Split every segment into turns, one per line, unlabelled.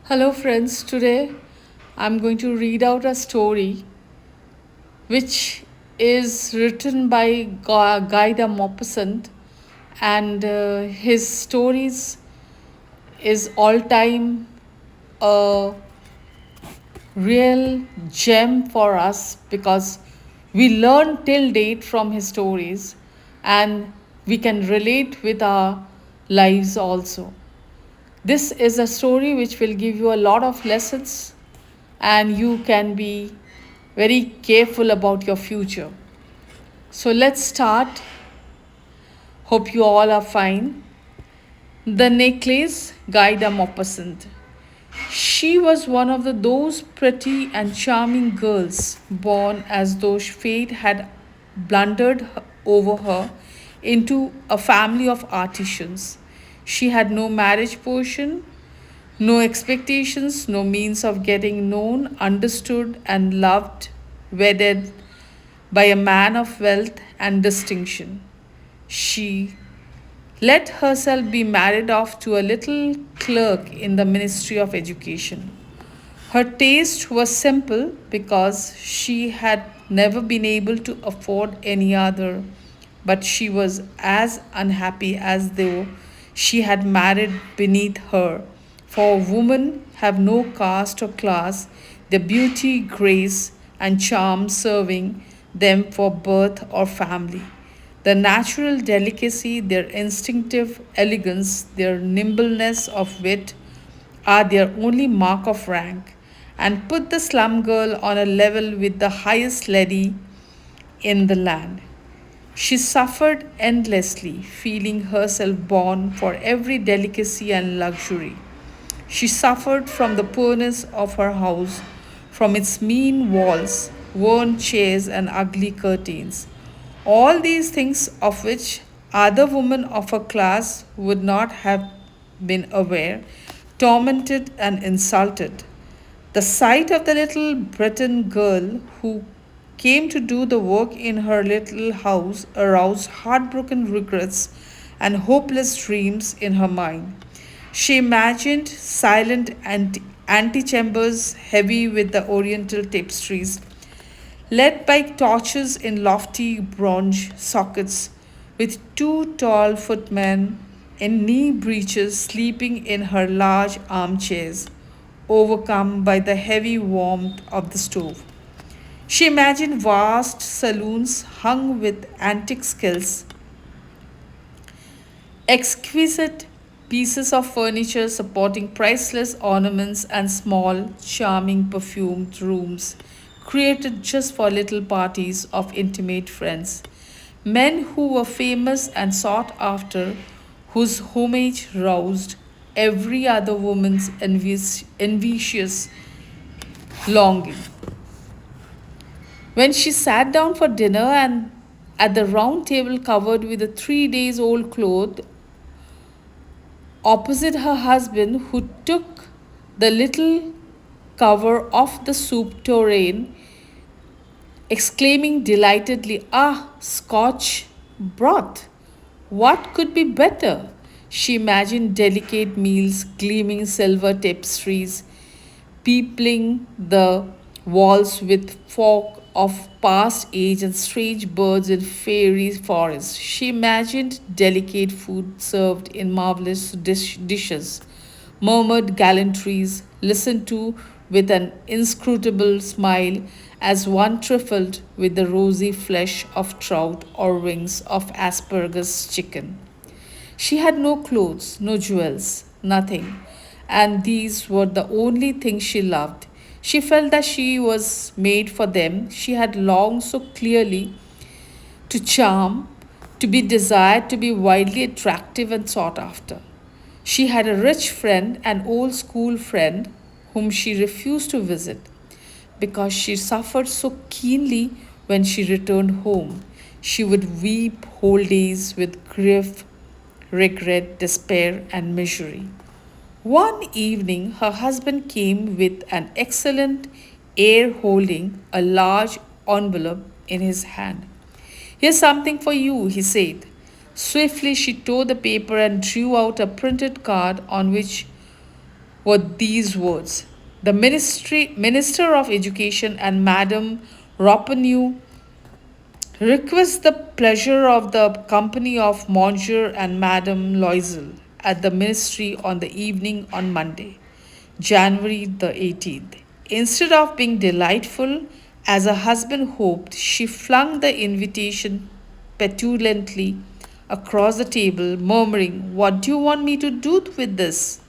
Hello, friends. Today I'm going to read out a story which is written by Guy de Maupassant, and his stories is all time a real gem for us because we learn till date from his stories and we can relate with our lives also. This is a story which will give you a lot of lessons and you can be very careful about your future. So let's start. Hope you all are fine. The necklace, Guy de Maupassant. She was one of those pretty and charming girls born as though fate had blundered over her into a family of artisans. She had no marriage portion, no expectations, no means of getting known, understood, and loved, wedded by a man of wealth and distinction. She let herself be married off to a little clerk in the Ministry of Education. Her taste was simple because she had never been able to afford any other, but she was as unhappy as though she had married beneath her. For women have no caste or class, their beauty, grace, and charm serving them for birth or family. Their natural delicacy, their instinctive elegance, their nimbleness of wit are their only mark of rank, and put the slum girl on a level with the highest lady in the land. She suffered endlessly, feeling herself born for every delicacy and luxury. She suffered from the poorness of her house, from its mean walls, worn chairs, and ugly curtains. All these things of which other women of her class would not have been aware, tormented and insulted. The sight of the little Breton girl who came to do the work in her little house aroused heartbroken regrets and hopeless dreams in her mind. She imagined silent antechambers heavy with the oriental tapestries, lit by torches in lofty bronze sockets, with two tall footmen in knee breeches sleeping in her large armchairs, overcome by the heavy warmth of the stove. She imagined vast saloons hung with antique skills, exquisite pieces of furniture supporting priceless ornaments, and small, charming, perfumed rooms created just for little parties of intimate friends. Men who were famous and sought after, whose homage roused every other woman's envious longing. When she sat down for dinner and at the round table covered with a 3 days old cloth, opposite her husband, who took the little cover off the soup tureen, exclaiming delightedly, "Ah, Scotch broth! What could be better?" She imagined delicate meals, gleaming silver tapestries, peopling the walls with folk of past age and strange birds in fairy forests. She imagined delicate food served in marvelous dishes, murmured gallantries, listened to with an inscrutable smile as one trifled with the rosy flesh of trout or wings of asparagus chicken. She had no clothes, no jewels, nothing, and these were the only things she loved. She felt that she was made for them. She had longed so clearly to charm, to be desired, to be widely attractive and sought after. She had a rich friend, an old school friend, whom she refused to visit because she suffered so keenly when she returned home. She would weep whole days with grief, regret, despair, and misery. One evening, her husband came with an excellent air, holding a large envelope in his hand. "Here's something for you," he said. Swiftly, she tore the paper and drew out a printed card on which were these words. The Minister of Education and Madame Rappeneau request the pleasure of the company of Monsieur and Madame Loisel at the ministry on the evening on Monday, January the 18th. Instead of being delightful, as her husband hoped, she flung the invitation petulantly across the table, murmuring, "What do you want me to do with this?"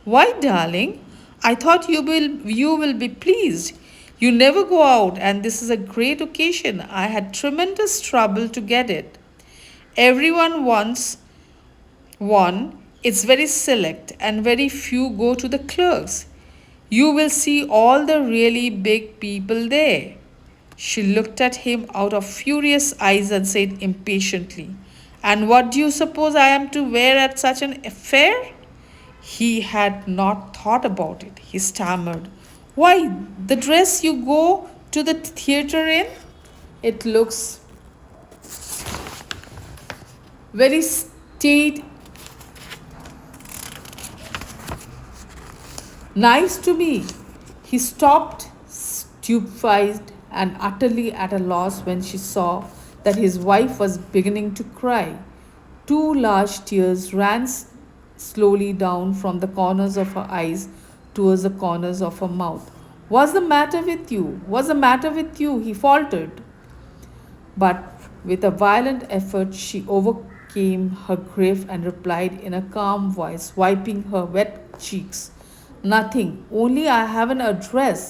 "Why, darling, I thought you will be pleased. You never go out, and this is a great occasion. I had tremendous trouble to get it. Everyone wants one. It's very select, and very few go to the clerks. You will see all the really big people there." She looked at him out of furious eyes and said impatiently, "And what do you suppose I am to wear at such an affair?" He had not thought about it. He stammered, "Why, the dress you go to the theatre in? It looks very nice to me." He stopped, stupefied and utterly at a loss when she saw that his wife was beginning to cry. Two large tears ran slowly down from the corners of her eyes towards the corners of her mouth. "What's the matter with you? What's the matter with you?" he faltered. But with a violent effort, she overcame her grief and replied in a calm voice, wiping her wet cheeks, "Nothing, only I have an address,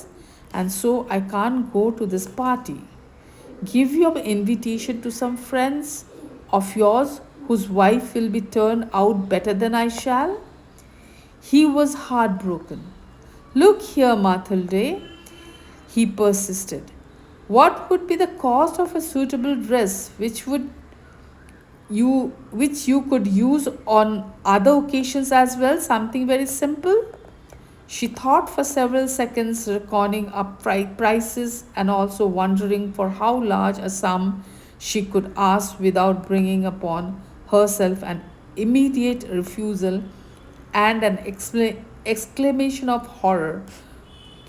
and so I can't go to this party." "Give your invitation to some friends of yours whose wife will be turned out better than I shall." He was heartbroken. "Look here, Mathilde," he persisted. "What would be the cost of a suitable dress which you could use on other occasions as well? Something very simple?" She thought for several seconds, reckoning up prices and also wondering for how large a sum she could ask without bringing upon herself an immediate refusal and an exclamation of horror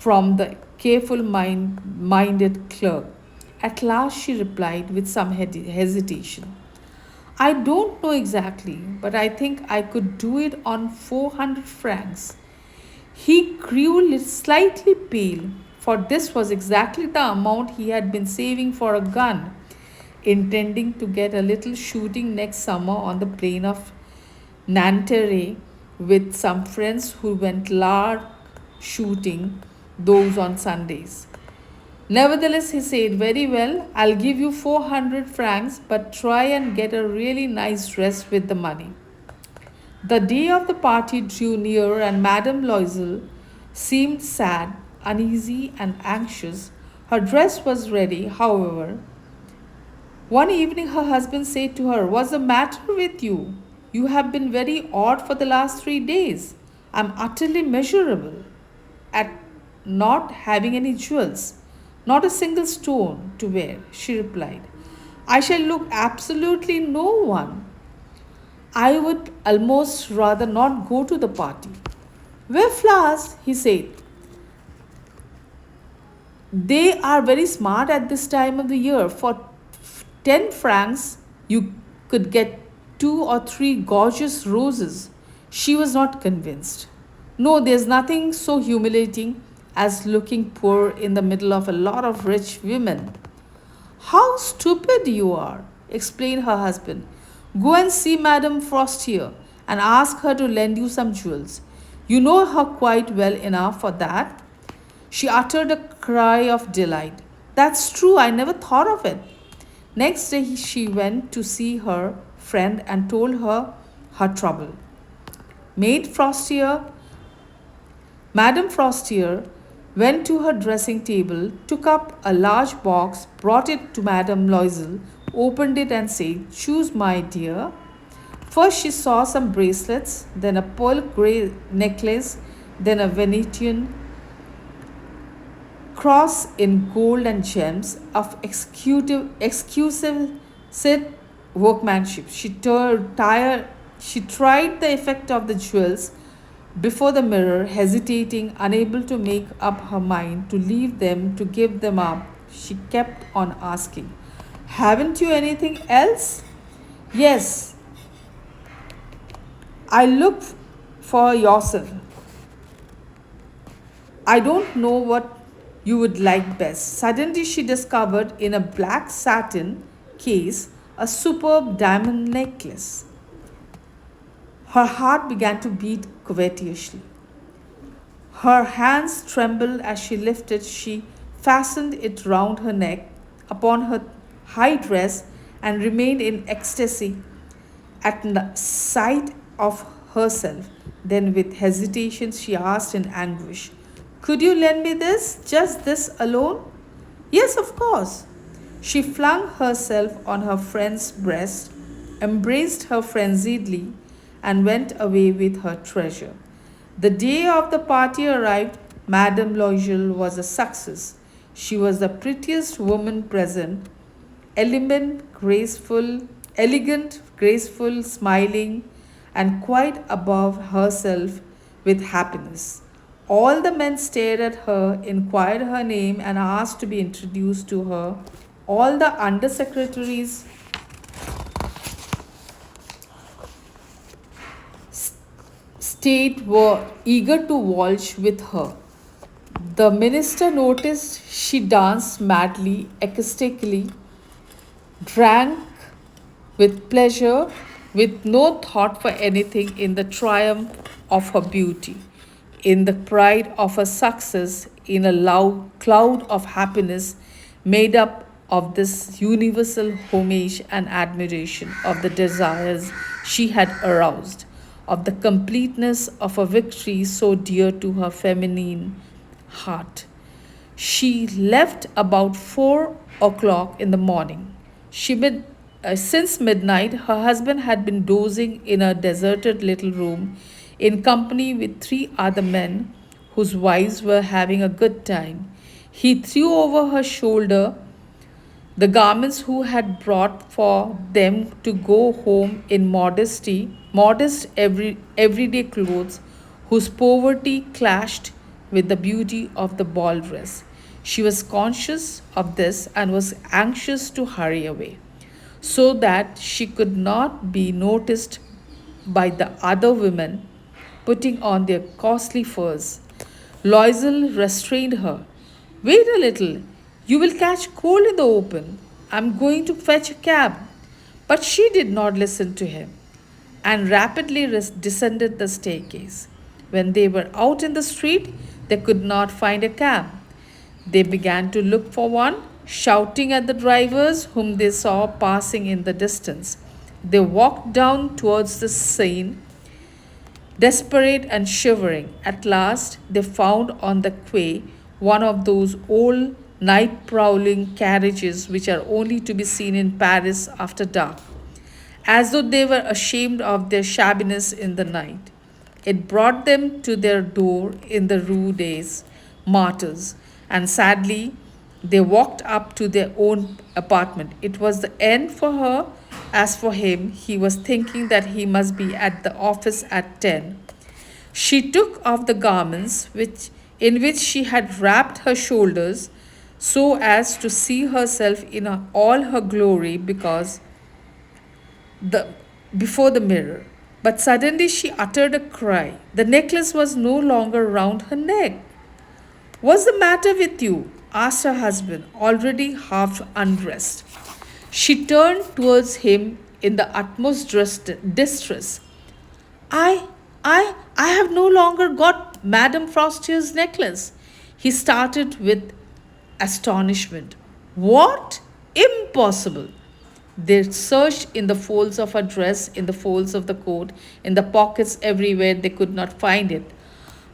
from the careful minded clerk. At last she replied with some hesitation, "I don't know exactly, but I think I could do it on 400 francs. He grew slightly pale, for this was exactly the amount he had been saving for a gun, intending to get a little shooting next summer on the plain of Nanterre with some friends who went lark shooting, those on Sundays. Nevertheless, he said, "Very well, I'll give you 400 francs, but try and get a really nice dress with the money." The day of the party drew near, and Madame Loisel seemed sad, uneasy, and anxious. Her dress was ready, however. One evening her husband said to her, "What's the matter with you? You have been very odd for the last 3 days. I'm utterly miserable at not having any jewels, not a single stone to wear," she replied. "I shall look absolutely no one. I would almost rather not go to the party." "Wear flowers," he said. "They are very smart at this time of the year. For 10 francs, you could get 2 or 3 gorgeous roses." She was not convinced. "No, there's nothing so humiliating as looking poor in the middle of a lot of rich women." "How stupid you are," explained her husband. "Go and see Madame Frostier and ask her to lend you some jewels. You know her quite well enough for that." She uttered a cry of delight. "That's true, I never thought of it." Next day she went to see her friend and told her trouble. Maid Frostier, Madame Frostier went to her dressing table, took up a large box, brought it to Madame Loisel, opened it and said, "Choose, my dear." First she saw some bracelets, then a pearl grey necklace, then a Venetian cross in gold and gems of exquisite workmanship. She tried the effect of the jewels, before the mirror, hesitating, unable to make up her mind to leave them, to give them up. She kept on asking, "Haven't you anything else?" "Yes, I look for yourself. I don't know what you would like best." Suddenly, she discovered in a black satin case a superb diamond necklace. Her heart began to beat covetously. Her hands trembled as she lifted. She fastened it round her neck, upon her high dress, and remained in ecstasy at the sight of herself. Then, with hesitation, she asked in anguish, "Could you lend me this? Just this alone?" "Yes, of course." She flung herself on her friend's breast, embraced her frenziedly, and went away with her treasure. The day of the party arrived. Madame Loisel was a success. She was the prettiest woman present, elegant, graceful, smiling, and quite above herself with happiness. All the men stared at her, inquired her name, and asked to be introduced to her. All the undersecretaries state were eager to waltz with her. The minister noticed she danced madly, ecstatically, drank with pleasure, with no thought for anything, in the triumph of her beauty, in the pride of her success, in a loud cloud of happiness made up of this universal homage and admiration of the desires she had aroused, of the completeness of a victory so dear to her feminine heart. She left about 4 o'clock in the morning. Since midnight, her husband had been dozing in a deserted little room in company with three other men whose wives were having a good time. He threw over her shoulder the garments who had brought for them to go home in modest everyday clothes whose poverty clashed with the beauty of the ball dress. She was conscious of this and was anxious to hurry away so that she could not be noticed by the other women putting on their costly furs. Loisel restrained her. "Wait a little. You will catch cold in the open. I'm going to fetch a cab." But she did not listen to him and rapidly descended the staircase. When they were out in the street, they could not find a cab. They began to look for one, shouting at the drivers whom they saw passing in the distance. They walked down towards the Seine, desperate and shivering. At last, they found on the quay one of those old night prowling carriages which are only to be seen in Paris after dark, as though they were ashamed of their shabbiness in the night. It brought them to their door in the Rue des Martyrs, and sadly they walked up to their own apartment. It was the end for her. As for him, he was thinking that he must be at the office at 10. She took off the garments in which she had wrapped her shoulders so as to see herself in all her glory the, before the mirror. But suddenly she uttered a cry. The necklace was no longer round her neck. "What's the matter with you?" asked her husband, already half undressed. She turned towards him in the utmost distress. I, I have no longer got Madame Frostier's necklace." He started with astonishment. "What? Impossible!" They searched in the folds of her dress, in the folds of the coat, in the pockets everywhere. They could not find it.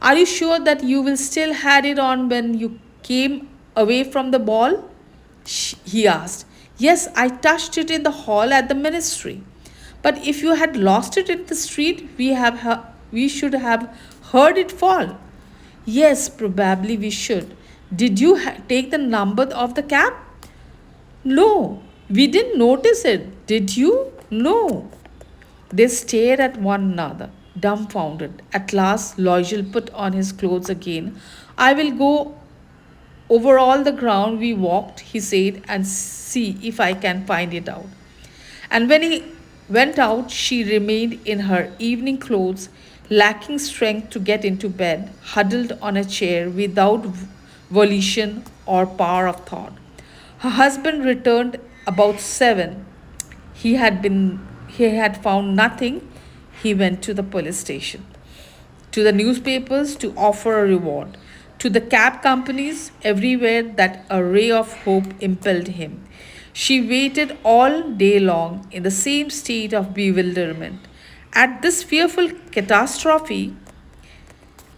"Are you sure that you will still had it on when you came away from the ball?" He asked. "Yes, I touched it in the hall at the ministry." "But if you had lost it in the street, we should have heard it fall." "Yes, probably we should." "Did you take the number of the cab?" "No, we didn't notice it. Did you?" "No." They stared at one another. dumbfounded. At last, Loisel put on his clothes again. I will go over all the ground we walked, he said, and see if I can find it out. And when he went out, she remained in her evening clothes, lacking strength to get into bed, huddled on a chair without volition or power of thought. Her husband returned about 7. He had found nothing. He went to the police station, to the newspapers to offer a reward, to the cab companies everywhere that a ray of hope impelled him. She waited all day long in the same state of bewilderment. At this fearful catastrophe,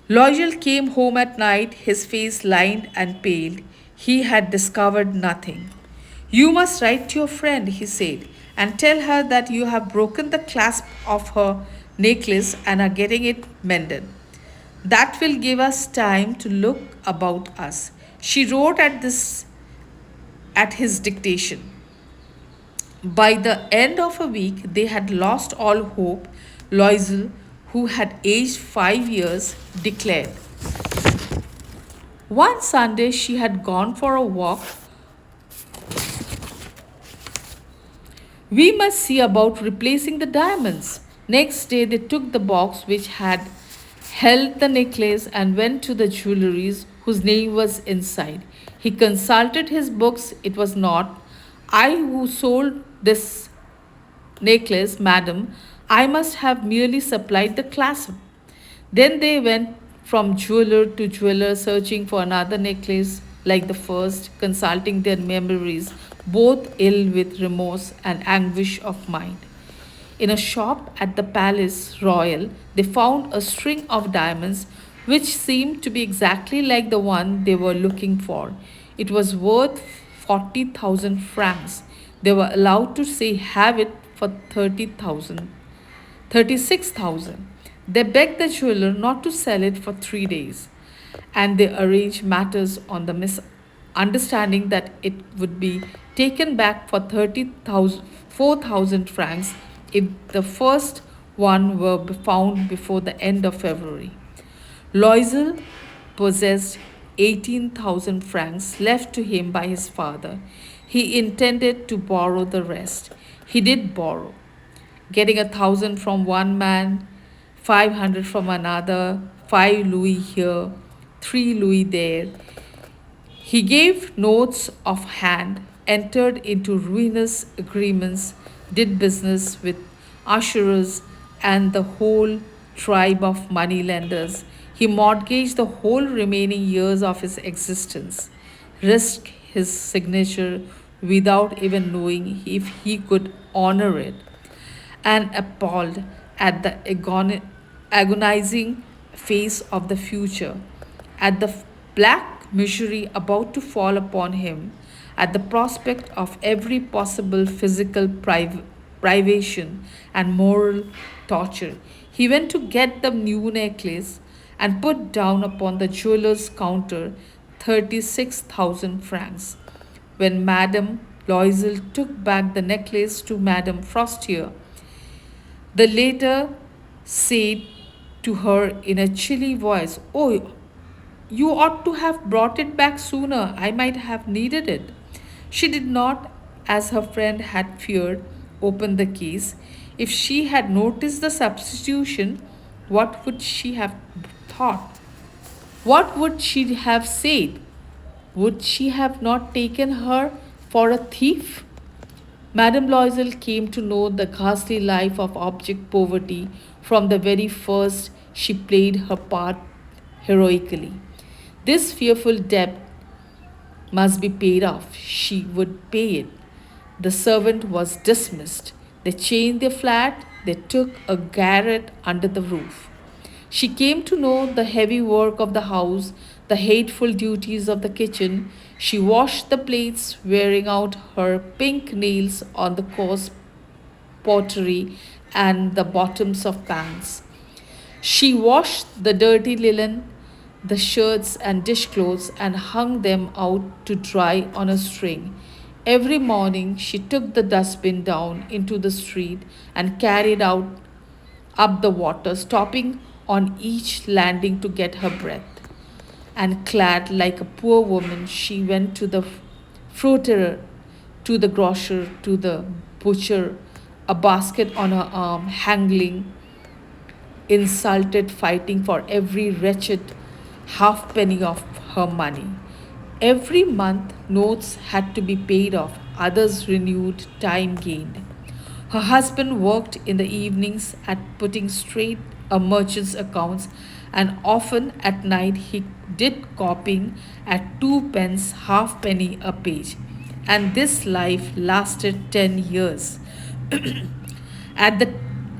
Loyal came home at night, his face lined and pale. He had discovered nothing. You must write to your friend, he said, and tell her that you have broken the clasp of her necklace and are getting it mended. That will give us time to look about us. She wrote at his dictation. By the end of a week, they had lost all hope. Loisel, who had aged 5 years, declared. One Sunday, she had gone for a walk. We must see about replacing the diamonds. Next day, they took the box which had held the necklace and went to the jeweller's whose name was inside. He consulted his books. It was not I who sold this necklace, madam. I must have merely supplied the clasp. Then they went from jeweler to jeweler searching for another necklace like the first, consulting their memories, both ill with remorse and anguish of mind. In a shop at the Palace Royal, they found a string of diamonds which seemed to be exactly like the one they were looking for. It was worth 40,000 francs. They were allowed to say have it for 30,000. 36,000. They begged the jeweler not to sell it for 3 days, and they arranged matters on the misunderstanding that it would be taken back for 30,000, 4,000 francs if the first one were found before the end of February. Loisel possessed 18,000 francs left to him by his father. He intended to borrow the rest. He did borrow, getting 1,000 from one man, 500 from another, 5 louis here, 3 louis there. He gave notes of hand, entered into ruinous agreements, did business with usurers and the whole tribe of moneylenders. He mortgaged the whole remaining years of his existence, risked his signature without even knowing if he could honor it, and appalled at the agonizing face of the future, at the black misery about to fall upon him, at the prospect of every possible physical privation and moral torture. He went to get the new necklace and put down upon the jeweller's counter 36,000 francs. When Madame Loisel took back the necklace to Madame Frostier, the latter said to her in a chilly voice, Oh, you ought to have brought it back sooner. I might have needed it. She did not, as her friend had feared, open the case. If she had noticed the substitution, what would she have thought? What would she have said? Would she have not taken her for a thief? Madame Loisel came to know the ghastly life of object poverty from the very first. She played her part heroically. This fearful debt must be paid off. She would pay it. The servant was dismissed. They changed their flat. They took a garret under the roof. She came to know the heavy work of the house, the hateful duties of the kitchen. She washed the plates, wearing out her pink nails on the coarse pottery and the bottoms of pans. She washed the dirty linen, the shirts and dishcloths, and hung them out to dry on a string. Every morning she took the dustbin down into the street and carried up the water, stopping on each landing to get her breath. And clad like a poor woman, she went to the fruiterer, to the grocer, to the butcher, a basket on her arm, haggling, insulted, fighting for every wretched halfpenny of her money. Every month, notes had to be paid off, others renewed, time gained. Her husband worked in the evenings at putting straight a merchant's accounts, and often at night he did copying at twopence halfpenny a page. And this life lasted 10 years. At the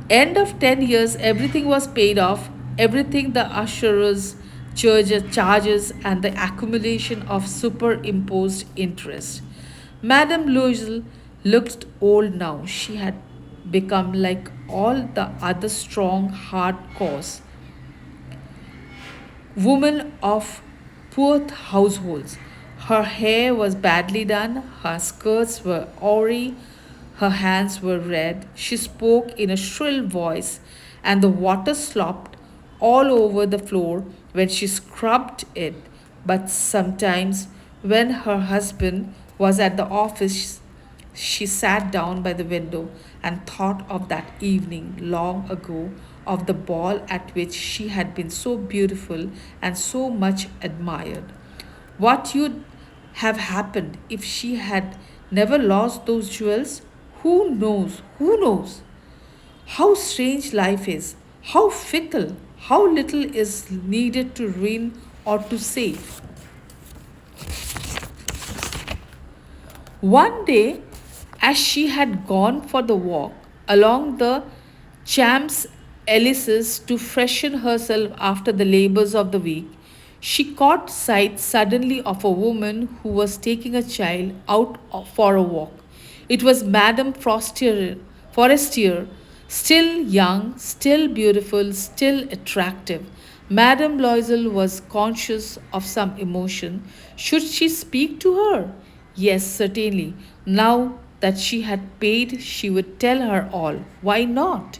end of 10 years, everything was paid off, everything the usherers, charges, and the accumulation of superimposed interest. Madame Loisel looked old now. She had become like all the other strong, hard cores women of poor households. Her hair was badly done, her skirts were awry, her hands were red. She spoke in a shrill voice, and the water slopped all over the floor when she scrubbed it. But sometimes, when her husband was at the office, she sat down by the window and thought of that evening long ago, of the ball at which she had been so beautiful and so much admired. What would have happened if she had never lost those jewels? Who knows? Who knows? How strange life is, how fickle, how little is needed to ruin or to save. One day, as she had gone for the walk along the Champs Elysees to freshen herself after the labors of the week, she caught sight suddenly of a woman who was taking a child out for a walk. It was Madame Forestier, still young, still beautiful, still attractive. Madame Loisel was conscious of some emotion. Should she speak to her? Yes, certainly. Now that she had paid, she would tell her all. Why not?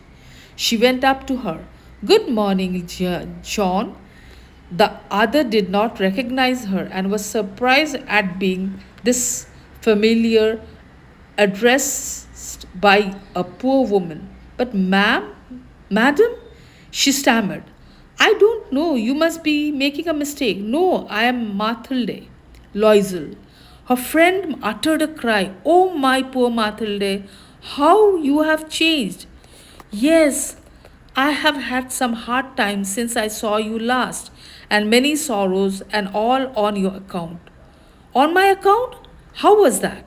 She went up to her. Good morning, John. The other did not recognize her and was surprised at being this familiar, addressed by a poor woman. But, madam, she stammered. I don't know. You must be making a mistake. No, I am Mathilde Loisel. Her friend uttered a cry. Oh, my poor Mathilde, how you have changed. Yes, I have had some hard times since I saw you last, and many sorrows, and all on your account. On my account? How was that?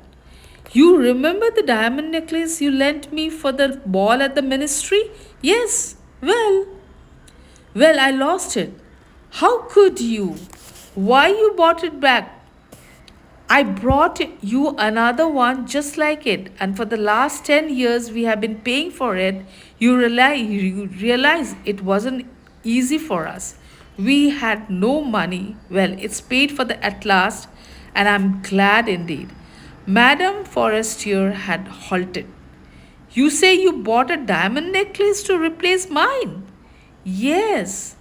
You remember the diamond necklace you lent me for the ball at the ministry? Yes. Well, I lost it. How could you? Why you bought it back? I brought you another one just like it, and for the last 10 years we have been paying for it. You realize it wasn't easy for us. We had no money. Well, it's paid for at last, and I'm glad indeed. Madame Forestier had halted. You say you bought a diamond necklace to replace mine? Yes.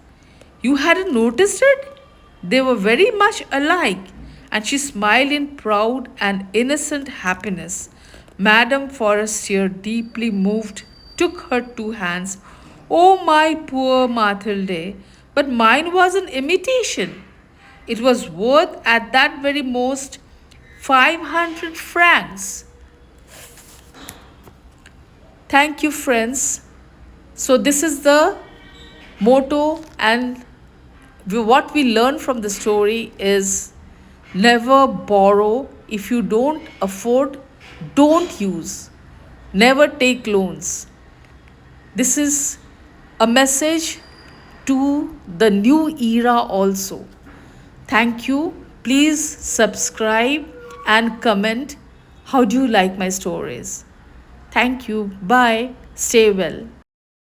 You hadn't noticed it? They were very much alike, and she smiled in proud and innocent happiness. Madame Forestier, deeply moved, took her two hands. Oh, my poor Mathilde, but mine was an imitation. It was worth at that very most 500 francs. Thank you, friends. So, this is the motto, and what we learn from the story is never borrow. If you don't afford, don't use. Never take loans. This is a message to the new era also. Thank you. Please subscribe and comment. How do you like my stories? Thank you. Bye. Stay well.